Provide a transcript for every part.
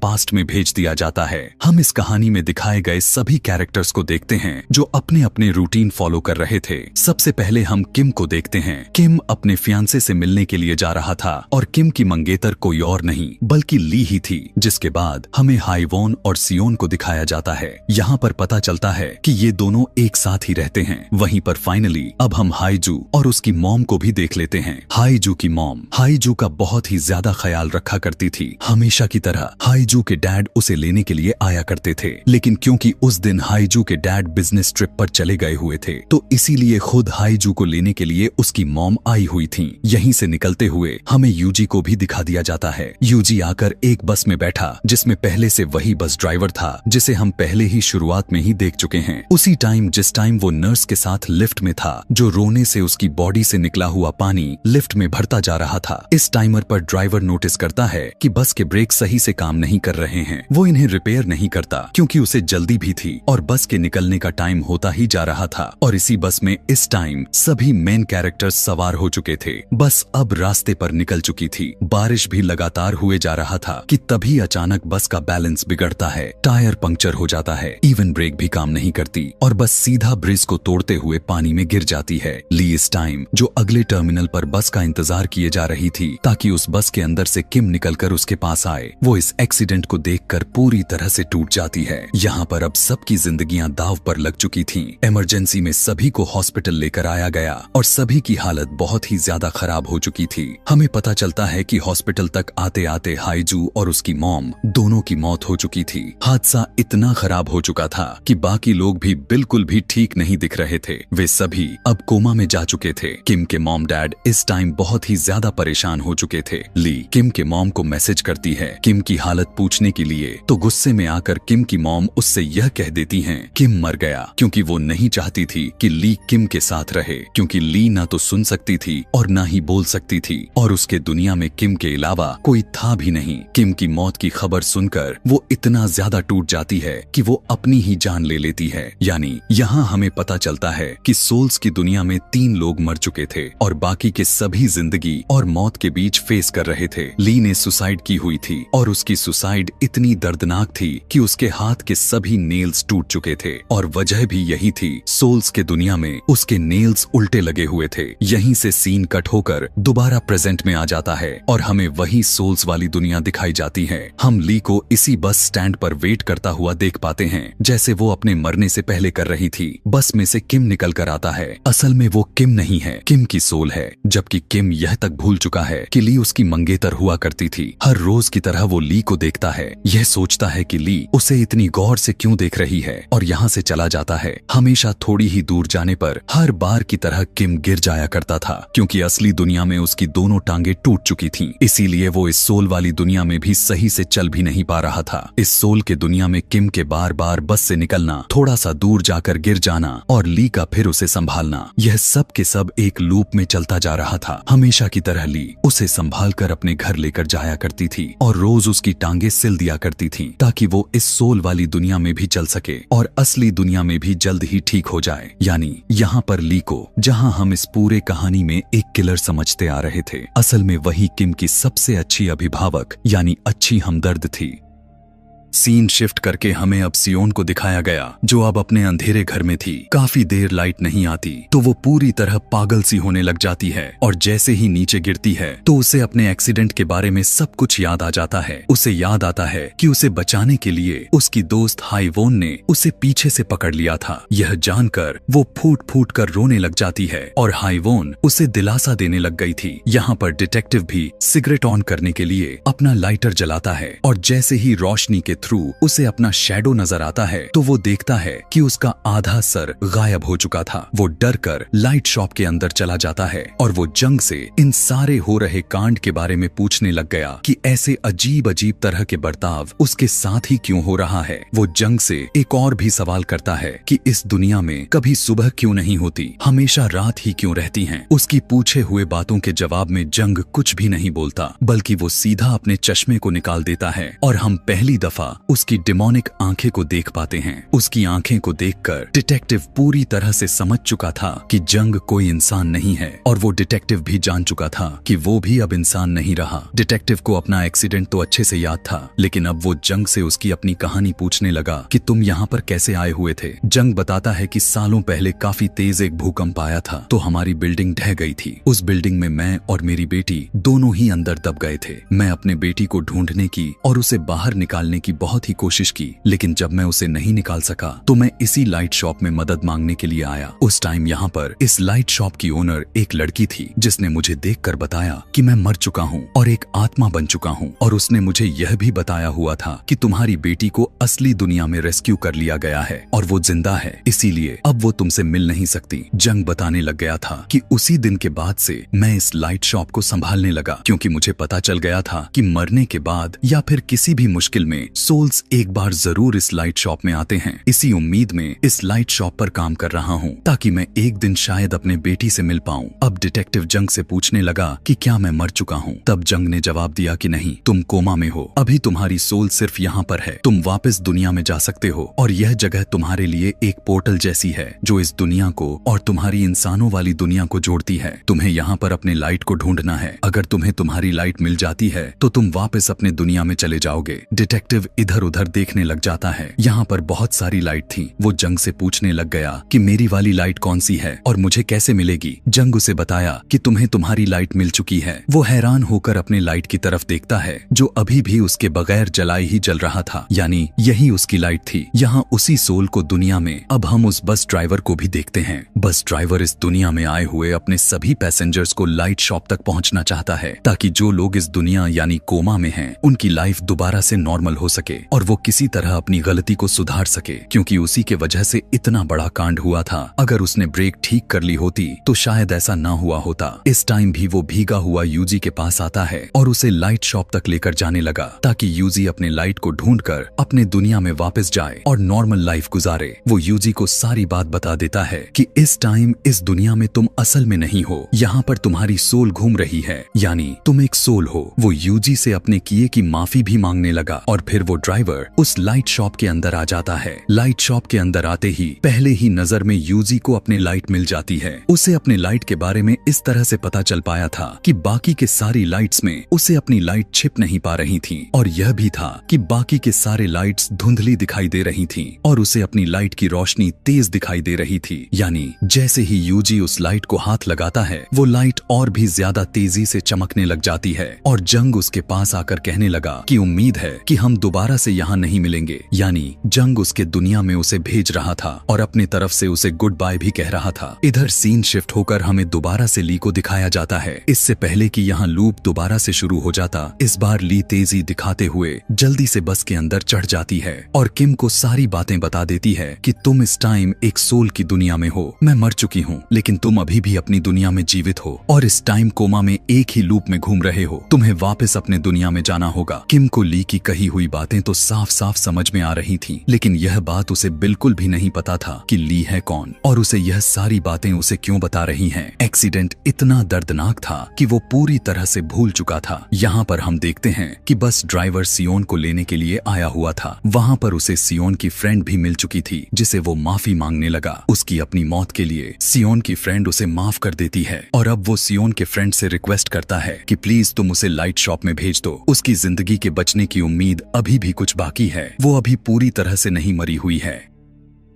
Past में भेज दिया जाता है। हम इस कहानी में दिखाए गए सभी कैरेक्टर्स को देखते हैं जो अपने अपने रूटीन फॉलो कर रहे थे। सबसे पहले हम किम को देखते हैं। किम अपने फियांसे से मिलने के लिए जा रहा था और किम की मंगेतर कोई और नहीं बल्कि ली ही थी। जिसके बाद हमें हाईवॉन और सियोन को दिखाया जाता है। यहाँ पर पता चलता है कि ये दोनों एक साथ ही रहते हैं। वहीं पर फाइनली अब हम हाईजू और उसकी मॉम को भी देख लेते हैं। हाईजू की मॉम हाईजू का बहुत ही ज्यादा ख्याल रखा करती थी। हमेशा की तरह हाईजू के डैड उसे लेने के लिए आया करते थे, लेकिन क्योंकि उस दिन हाईजू के डैड बिजनेस ट्रिप पर चले गए हुए थे तो इसीलिए खुद हाईजू को लेने के लिए उसकी मॉम आई हुई थी। यहीं से निकलते हुए हमें यूजी को भी दिखा दिया जाता है। यूजी आकर एक बस में बैठा जिसमें पहले से वही बस ड्राइवर था जिसे हम पहले ही शुरुआत में ही देख चुके हैं। उसी टाइम जिस टाइम वो नर्स के साथ लिफ्ट में था, जो रोने से उसकी बॉडी से निकला हुआ पानी लिफ्ट में भरता जा रहा था। इस टाइमर पर ड्राइवर नोटिस करता है कि बस के ब्रेक सही से काम नहीं कर रहे हैं। वो इन्हें रिपेयर नहीं करता क्योंकि उसे जल्दी भी थी और बस के निकलने का टाइम होता ही जा रहा था। और इसी बस में इस टाइम सभी मेन कैरेक्टर्स सवार हो चुके थे। बस अब रास्ते पर निकल चुकी थी। बारिश भी लगातार हुए जा रहा था कि तभी अचानक बस का बैलेंस बिगड़ता है, टायर पंक्चर हो जाता है, इवन ब्रेक भी काम नहीं करती और बस सीधा ब्रिज को तोड़ते हुए पानी में गिर जाती है। ली इस टाइम जो अगले टर्मिनल पर बस का इंतजार किए जा रही थी ताकि उस बस के अंदर से किम निकलकर उसके पास आए, वो इस एक्सीडेंट को देखकर पूरी तरह से टूट जाती है। यहाँ पर अब सबकी जिंदगियां दांव पर लग चुकी थीं। इमरजेंसी में सभी को हॉस्पिटल लेकर आया गया और सभी की हालत बहुत ही ज्यादा खराब हो चुकी थी। हमें पता चलता है कि हॉस्पिटल तक आते आते हाईजू और उसकी मॉम दोनों की मौत हो चुकी थी। हादसा इतना खराब हो चुका था कि बाकी लोग भी बिल्कुल भी ठीक नहीं दिख रहे थे। वे सभी अब कोमा में जा चुके थे। किम के मॉम डैड इस टाइम बहुत ही ज्यादा परेशान हो चुके थे। ली किम के मॉम को मैसेज करती है किम की हालत पूछने के लिए, तो गुस्से में आकर किम की मॉम उससे यह कह देती हैं किम मर गया, क्योंकि वो नहीं चाहती थी कि ली किम के साथ रहे, क्योंकि ली ना तो सुन सकती थी और ना ही बोल सकती थी और उसके दुनिया में किम के अलावा कोई था भी नहीं। किम की मौत की खबर सुनकर वो इतना ज्यादा टूट जाती है कि वो अपनी ही जान ले लेती है। यानी यहाँ हमें पता चलता है कि सोल्स की दुनिया में 3 लोग मर चुके थे और बाकी के सभी जिंदगी और मौत के बीच फेस कर रहे थे। ली ने सुसाइड की हुई थी और उसकी सुसाइड इतनी दर्दनाक थी कि उसके हाथ के सभी नेल्स टूट चुके थे और वजह भी यही थी, सोल्स के दुनिया में उसके नेल्स उल्टे लगे हुए थे। यहीं से सीन कट होकर दोबारा प्रेजेंट में आ जाता है और हमें वही सोल्स वाली दुनिया दिखाई जाती है। हम ली को इसी बस स्टैंड पर वेट करता हुआ देख पाते हैं जैसे वो अपने मरने से पहले कर रही थी। बस में से किम निकल कर आता है। असल में वो किम नहीं है, किम की सोल है, जबकि किम यह तक भूल चुका है कि ली उसकी मंगेतर हुआ करती थी। हर रोज की तरह वो ली को देखता है, यह सोचता है कि ली उसे इतनी गौर से क्यों देख रही है और यहाँ से चला जाता है। हमेशा थोड़ी ही दूर जाने पर हर बार की तरह किम गिर जाया करता था क्योंकि असली दुनिया में उसकी दोनों टांगे टूट चुकी थीं। इसीलिए वो इस सोल वाली दुनिया में भी सही से चल भी नहीं पा रहा था। इस सोल के दुनिया में किम के बार बार बस से निकलना, थोड़ा सा दूर जाकर गिर जाना और ली का फिर उसे संभालना, यह सब के सब एक लूप में चलता जा रहा था। हमेशा की तरह ली उसे संभाल कर अपने घर लेकर जाया करती थी और रोज उसकी टांगे सिल दिया करती थी ताकि वो इस सोल वाली दुनिया में भी चल सके और असली दुनिया में भी जल्द ही ठीक हो जाए। यानी यहाँ पर ली को, जहाँ हम इस पूरे कहानी में एक किलर समझते आ रहे थे, असल में वही किम की सबसे अच्छी अभिभावक यानी अच्छी हमदर्द थी। सीन शिफ्ट करके हमें अब सियोन को दिखाया गया जो अब अपने अंधेरे घर में थी। काफी देर लाइट नहीं आती तो वो पूरी तरह पागल सी होने लग जाती है और जैसे ही नीचे गिरती है तो उसे अपने एक्सीडेंट के बारे में सब कुछ याद आ जाता है। उसे याद आता है कि उसे बचाने के लिए उसकी दोस्त हाईवॉन ने उसे पीछे से पकड़ लिया था। यह जानकर वो फूट फूट कर रोने लग जाती है और हाईवॉन उसे दिलासा देने लग गई थी। यहाँ पर डिटेक्टिव भी सिगरेट ऑन करने के लिए अपना लाइटर जलाता है और जैसे ही रोशनी के थ्रू उसे अपना शैडो नजर आता है तो वो देखता है कि उसका आधा सर गायब हो चुका था। वो डर कर लाइट शॉप के अंदर चला जाता है और वो जंग से इन सारे हो रहे कांड के बारे में पूछने लग गया कि ऐसे अजीब अजीब तरह के बर्ताव उसके साथ ही क्यों हो रहा है। वो जंग से एक और भी सवाल करता है कि इस दुनिया में कभी सुबह क्यों नहीं होती, हमेशा रात ही क्यों रहती हैं। उसकी पूछे हुए बातों के जवाब में जंग कुछ भी नहीं बोलता बल्कि वो सीधा अपने चश्मे को निकाल देता है और हम पहली दफा उसकी डिमोनिक आंखें को देख पाते हैं। उसकी आंखें को देखकर डिटेक्टिव पूरी तरह से समझ चुका था कि जंग कोई इंसान नहीं है, और वो डिटेक्टिव भी जान चुका था कि वो भी अब इंसान नहीं रहा। डिटेक्टिव को अपना एक्सीडेंट तो अच्छे से याद था, लेकिन अब वो जंग से उसकी अपनी कहानी पूछने लगा कि तुम यहाँ पर कैसे आए हुए थे। जंग बताता है कि सालों पहले काफी तेज एक भूकंप आया था, तो हमारी बिल्डिंग ढह गई थी। उस बिल्डिंग में मैं और मेरी बेटी दोनों ही अंदर दब गए थे। मैं अपने बेटी को ढूंढने की और उसे बाहर निकालने की बहुत ही कोशिश की, लेकिन जब मैं उसे नहीं निकाल सका तो मैं इसी लाइट शॉप में मदद मांगने के लिए आया। उस टाइम यहाँ पर इस लाइट शॉप की ओनर एक लड़की थी, जिसने मुझे देखकर बताया कि मैं मर चुका हूँ और एक आत्मा बन चुका हूँ, और उसने मुझे यह भी बताया हुआ था कि तुम्हारी बेटी को असली दुनिया में रेस्क्यू कर लिया गया है और वो जिंदा है, इसीलिए अब वो तुमसे मिल नहीं सकती। जंग बताने लग गया था कि उसी दिन के बाद से मैं इस लाइट शॉप को संभालने लगा, क्योंकि मुझे पता चल गया था कि मरने के बाद या फिर किसी भी मुश्किल में सोल्स एक बार जरूर इस लाइट शॉप में आते हैं। इसी उम्मीद में इस लाइट शॉप पर काम कर रहा हूँ, ताकि मैं एक दिन शायद अपने बेटी से मिल पाऊँ। अब डिटेक्टिव जंग से पूछने लगा कि क्या मैं मर चुका हूँ। तब जंग ने जवाब दिया कि नहीं, तुम कोमा में हो, अभी तुम्हारी सोल सिर्फ यहाँ पर है। तुम वापस दुनिया में जा सकते हो, और यह जगह तुम्हारे लिए एक पोर्टल जैसी है जो इस दुनिया को और तुम्हारी इंसानों वाली दुनिया को जोड़ती है। तुम्हें यहाँ पर अपने लाइट को ढूंढना है। अगर तुम्हें तुम्हारी लाइट मिल जाती है तो तुम वापस अपने दुनिया में चले जाओगे। डिटेक्टिव इधर उधर देखने लग जाता है। यहाँ पर बहुत सारी लाइट थी। वो जंग से पूछने लग गया कि मेरी वाली लाइट कौन सी है और मुझे कैसे मिलेगी। जंग उसे बताया कि तुम्हें तुम्हारी लाइट मिल चुकी है। वो हैरान होकर अपने लाइट की तरफ देखता है, जो अभी भी उसके बगैर जलाए ही जल रहा था, यानी यही उसकी लाइट थी। यहाँ उसी सोल को दुनिया में अब हम उस बस ड्राइवर को भी देखते हैं। बस ड्राइवर इस दुनिया में आए हुए अपने सभी पैसेंजर्स को लाइट शॉप तक पहुंचना चाहता है, ताकि जो लोग इस दुनिया यानी कोमा में हैं, उनकी लाइफ दोबारा से नॉर्मल हो सके और वो किसी तरह अपनी गलती को सुधार सके, क्योंकि उसी के वजह से इतना बड़ा कांड हुआ था। अगर उसने ब्रेक ठीक कर ली होती तो शायद ऐसा ना हुआ होता। इस टाइम भी वो भीगा हुआ यूजी के पास आता है और उसे लाइट शॉप तक लेकर जाने लगा, ताकि यूजी अपने लाइट को ढूंढकर अपने दुनिया में वापस जाए और नॉर्मल लाइफ गुजारे। वो यूजी को सारी बात बता देता है कि इस टाइम इस दुनिया में तुम असल में नहीं हो, यहाँ पर तुम्हारी सोल घूम रही है, यानी तुम एक सोल हो। वो यूजी से अपने किए की माफी भी मांगने लगा, और फिर वो ड्राइवर उस लाइट शॉप के अंदर आ जाता है। लाइट शॉप के अंदर आते ही पहले ही नजर में यूजी को अपनी लाइट मिल जाती है। उसे अपने लाइट के बारे में इस तरह से पता चल पाया था कि बाकी के सारी लाइट्स में उसे अपनी लाइट छिप नहीं पा रही थी, और यह भी था कि बाकी के सारे लाइट्स धुंधली दिखाई दे रही थी और उसे अपनी लाइट की रोशनी तेज दिखाई दे रही थी। यानी जैसे ही यूजी उस लाइट को हाथ लगाता है, वो लाइट और भी ज्यादा तेजी से चमकने लग जाती है, और जंग उसके पास आकर कहने लगा कि उम्मीद है कि हम दोबारा से यहाँ नहीं मिलेंगे। यानी जंग उसके दुनिया में उसे भेज रहा था और अपने तरफ से उसे गुड बाय भी कह रहा था। इधर सीन शिफ्ट होकर हमें दोबारा से ली को दिखाया जाता है। इससे पहले कि यहाँ लूप दोबारा से शुरू हो जाता, इस बार ली तेजी दिखाते हुए जल्दी से बस के अंदर चढ़ जाती है और किम को सारी बातें बता देती है कि तुम इस टाइम एक सोल की दुनिया में हो। मैं मर चुकी हूँ, लेकिन तुम अभी भी अपनी दुनिया में जीवित हो और इस टाइम कोमा में एक ही लूप में घूम रहे हो। तुम्हें वापस अपने दुनिया में जाना होगा। किम को ली की कही हुई बातें तो साफ साफ समझ में आ रही थी, लेकिन यह बात उसे बिल्कुल भी नहीं पता था कि ली है कौन और उसे यह सारी बातें उसे क्यों बता रही हैं। एक्सीडेंट इतना दर्दनाक था कि वो पूरी तरह से भूल चुका था। यहाँ पर हम देखते हैं कि बस ड्राइवर सियोन को लेने के लिए आया हुआ था। वहाँ पर उसे सियोन की फ्रेंड भी मिल चुकी थी, जिसे वो माफी मांगने लगा। उसकी अपनी मौत के लिए सियोन की फ्रेंड उसे माफ कर देती है, और अब वो सियोन के फ्रेंड से रिक्वेस्ट करता है कि प्लीज तुम उसे लाइट शॉप में भेज दो। उसकी जिंदगी के बचने की उम्मीद अभी भी कुछ बाकी है। वो अभी पूरी तरह से नहीं मरी हुई है।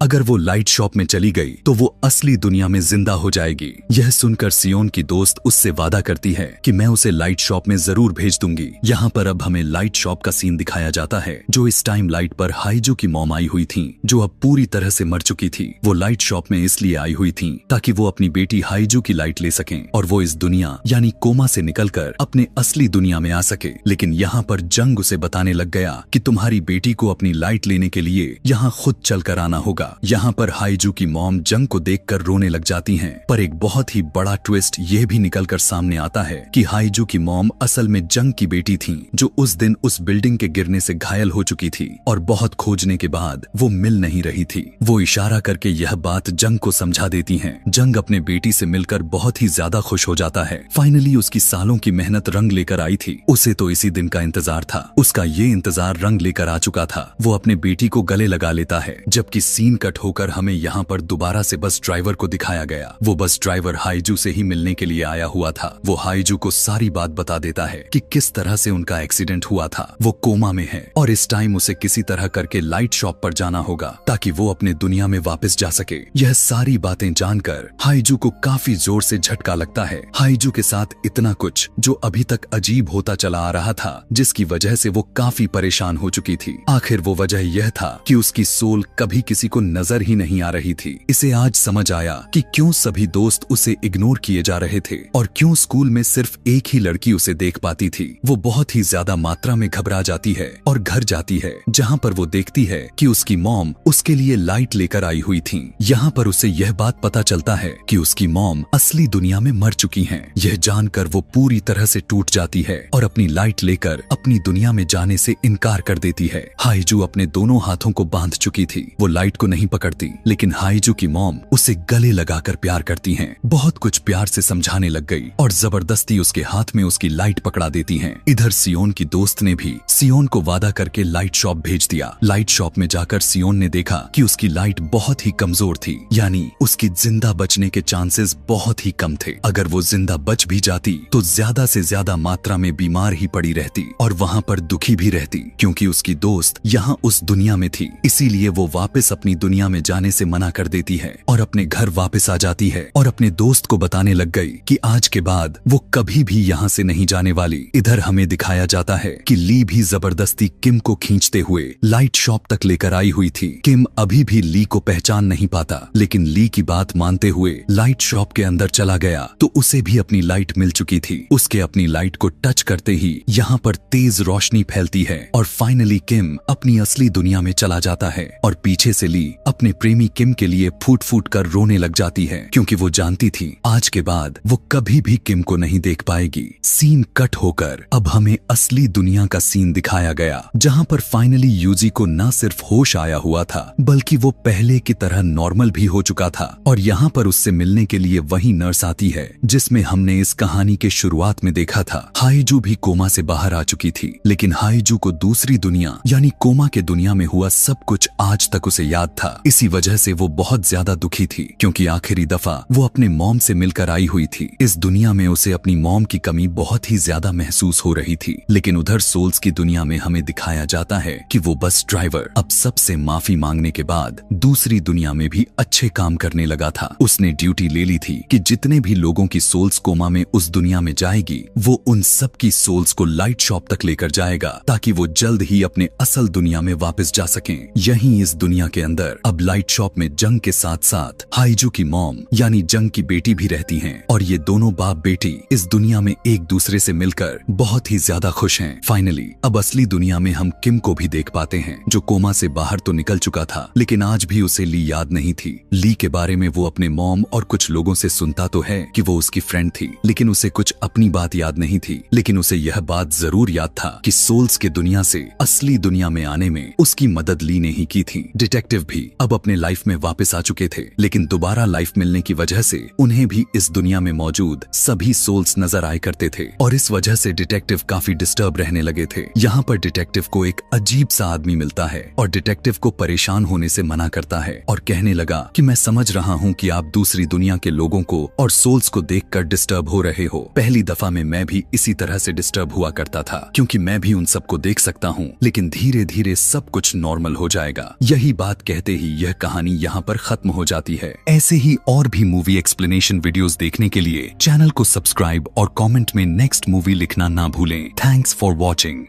अगर वो लाइट शॉप में चली गई तो वो असली दुनिया में जिंदा हो जाएगी। यह सुनकर सियोन की दोस्त उससे वादा करती है कि मैं उसे लाइट शॉप में जरूर भेज दूंगी। यहाँ पर अब हमें लाइट शॉप का सीन दिखाया जाता है, जो इस टाइम लाइट पर हाइजू की मॉम आई हुई थी, जो अब पूरी तरह से मर चुकी थी। वो लाइट शॉप में इसलिए आई हुई थी ताकि वो अपनी बेटी हाइजू की लाइट ले सकें और वो इस दुनिया यानी कोमा से निकलकर अपने असली दुनिया में आ सके। लेकिन यहाँ पर जंग उसे बताने लग गया कि तुम्हारी बेटी को अपनी लाइट लेने के लिए यहाँ खुद चल कर आना होगा। होगा। यहाँ पर हाईजू की मॉम जंग को देखकर रोने लग जाती हैं। पर एक बहुत ही बड़ा ट्विस्ट ये भी निकलकर सामने आता है कि हाईजू की मॉम असल में जंग की बेटी थी, जो उस दिन उस बिल्डिंग के गिरने से घायल हो चुकी थी और बहुत खोजने के बाद वो मिल नहीं रही थी। वो इशारा करके यह बात जंग को समझा देती हैं। जंग अपने बेटी से मिलकर बहुत ही ज्यादा खुश हो जाता है। फाइनली उसकी सालों की मेहनत रंग लेकर आई थी। उसे तो इसी दिन का इंतजार था। उसका ये इंतजार रंग लेकर आ चुका था। वो अपने बेटी को गले लगा लेता है। जबकि सीन कट होकर हमें यहाँ पर दोबारा से बस ड्राइवर को दिखाया गया। वो बस ड्राइवर हाईजू से ही मिलने के लिए आया हुआ था। वो हाईजू को सारी बात बता देता है कि किस तरह से उनका एक्सीडेंट हुआ था। वो कोमा में है और इस टाइम उसे किसी तरह करके लाइट शॉप पर जाना होगा ताकि वो अपने दुनिया में वापस जा सके। यह सारी बातें जानकर हाईजू को काफी जोर से झटका लगता है। हाईजू के साथ इतना कुछ जो अभी तक अजीब होता चला आ रहा था, जिसकी वजह से वो काफी परेशान हो चुकी थी। आखिर वो वजह यह था कि उसकी सोल कभी किसी को नजर ही नहीं आ रही थी। इसे आज समझ आया कि क्यों सभी दोस्त उसे इग्नोर किए जा रहे थे और क्यों स्कूल में सिर्फ एक ही लड़की उसे देख पाती थी। वो बहुत ही ज्यादा मात्रा में घबरा जाती है और घर जाती है, जहाँ पर वो देखती है कि उसकी मॉम उसके लिए लाइट लेकर आई हुई थी। यहाँ पर उसे यह बात पता चलता है कि उसकी मॉम असली दुनिया में मर चुकी हैं। यह जानकर वो पूरी तरह से टूट जाती है और अपनी लाइट लेकर अपनी दुनिया में जाने से इनकार कर देती है। हाईजू अपने दोनों हाथों को बांध चुकी थी। वो लाइट को नहीं पकड़ती, लेकिन हाईजू की मॉम उसे गले लगाकर प्यार करती हैं। बहुत कुछ प्यार से समझाने लग गई और जबरदस्ती उसके हाथ में उसकी लाइट पकड़ा देती हैं। इधर सियोन की दोस्त ने भी सियोन को वादा करके लाइट शॉप भेज दिया। लाइट शॉप में जाकर सियोन ने देखा कि उसकी लाइट बहुत ही कमजोर थी, यानी उसकी जिंदा बचने के चांसेस बहुत ही कम थे। अगर वो जिंदा बच भी जाती तो ज्यादा से ज्यादा मात्रा में बीमार ही पड़ी रहती और वहाँ पर दुखी भी रहती, क्योंकि उसकी दोस्त यहाँ उस दुनिया में थी। इसीलिए वो वापस अपनी दुनिया में जाने से मना कर देती है और अपने घर वापस आ जाती है और अपने दोस्त को बताने लग गई कि आज के बाद वो कभी भी यहाँ से नहीं जाने वाली। इधर हमें दिखाया जाता है कि ली भी जबरदस्ती किम को खींचते हुए लाइट शॉप तक लेकर आई हुई थी। किम अभी भी ली को पहचान नहीं पाता, लेकिन ली की बात मानते हुए लाइट शॉप के अंदर चला गया तो उसे भी अपनी लाइट मिल चुकी थी। उसके अपनी लाइट को टच करते ही यहाँ पर तेज रोशनी फैलती है और फाइनली किम अपनी असली दुनिया में चला जाता है और पीछे से ली अपने प्रेमी किम के लिए फूट फूट कर रोने लग जाती है, क्योंकि वो जानती थी आज के बाद वो कभी भी किम को नहीं देख पाएगी। सीन कट होकर अब हमें असली दुनिया का सीन दिखाया गया, जहाँ पर फाइनली यूजी को न सिर्फ होश आया हुआ था बल्कि वो पहले की तरह नॉर्मल भी हो चुका था। और यहाँ पर उससे मिलने के लिए वही नर्स आती है जिसमें हमने इस कहानी के शुरुआत में देखा था। हाईजू भी कोमा से बाहर आ चुकी थी, लेकिन हाईजू को दूसरी दुनिया यानी कोमा के दुनिया में हुआ सब कुछ आज तक उसे याद था। इसी वजह से वो बहुत ज्यादा दुखी थी, क्योंकि आखिरी दफा वो अपने मॉम से मिलकर आई हुई थी। इस दुनिया में उसे अपनी मॉम की कमी बहुत ही ज्यादा महसूस हो रही थी। लेकिन उधर सोल्स की दुनिया में हमें दिखाया जाता है कि वो बस ड्राइवर अब सबसे माफी मांगने के बाद दूसरी दुनिया में भी अच्छे काम करने लगा था। उसने ड्यूटी ले ली थी कि जितने भी लोगों की सोल्स कोमा में उस दुनिया में जाएगी, वो उन सब की सोल्स को लाइट शॉप तक लेकर जाएगा ताकि वो जल्द ही अपने असल दुनिया में वापस जा सकें। यहीं इस दुनिया के अंदर अब लाइट शॉप में जंग के साथ साथ हाईजू की मॉम यानी जंग की बेटी भी रहती हैं और ये दोनों बाप बेटी इस दुनिया में एक दूसरे से मिलकर बहुत ही ज्यादा खुश हैं। फाइनली अब असली दुनिया में हम किम को भी देख पाते हैं, जो कोमा से बाहर तो निकल चुका था, लेकिन आज भी उसे ली याद नहीं थी। ली के बारे में वो अपने मॉम और कुछ लोगों से सुनता तो है कि वो उसकी फ्रेंड थी, लेकिन उसे कुछ अपनी बात याद नहीं थी। लेकिन उसे यह बात जरूर याद था कि सोल्स के दुनिया से असली दुनिया में आने में उसकी मदद ली ने ही की थी। डिटेक्टिव भी अब अपने लाइफ में वापस आ चुके थे, लेकिन दोबारा लाइफ मिलने की वजह से उन्हें भी इस दुनिया में मौजूद सभी सोल्स नजर आए करते थे और इस वजह से डिटेक्टिव काफी डिस्टर्ब रहने लगे थे। यहाँ पर डिटेक्टिव को एक अजीब सा आदमी मिलता है और डिटेक्टिव को परेशान होने से मना करता है और कहने लगा कि मैं समझ रहा हूँ कि आप दूसरी दुनिया के लोगों को और सोल्स को देखकर डिस्टर्ब हो रहे हो। पहली दफा में मैं भी इसी तरह से डिस्टर्ब हुआ करता था, क्योंकि मैं भी उन सबको देख सकता हूँ, लेकिन धीरे धीरे सब कुछ नॉर्मल हो जाएगा। यही बात कहते ही यह कहानी यहाँ पर खत्म हो जाती है। ऐसे ही और भी मूवी एक्सप्लेनेशन वीडियोस देखने के लिए चैनल को सब्सक्राइब और कमेंट में नेक्स्ट मूवी लिखना ना भूलें। Thanks for watching.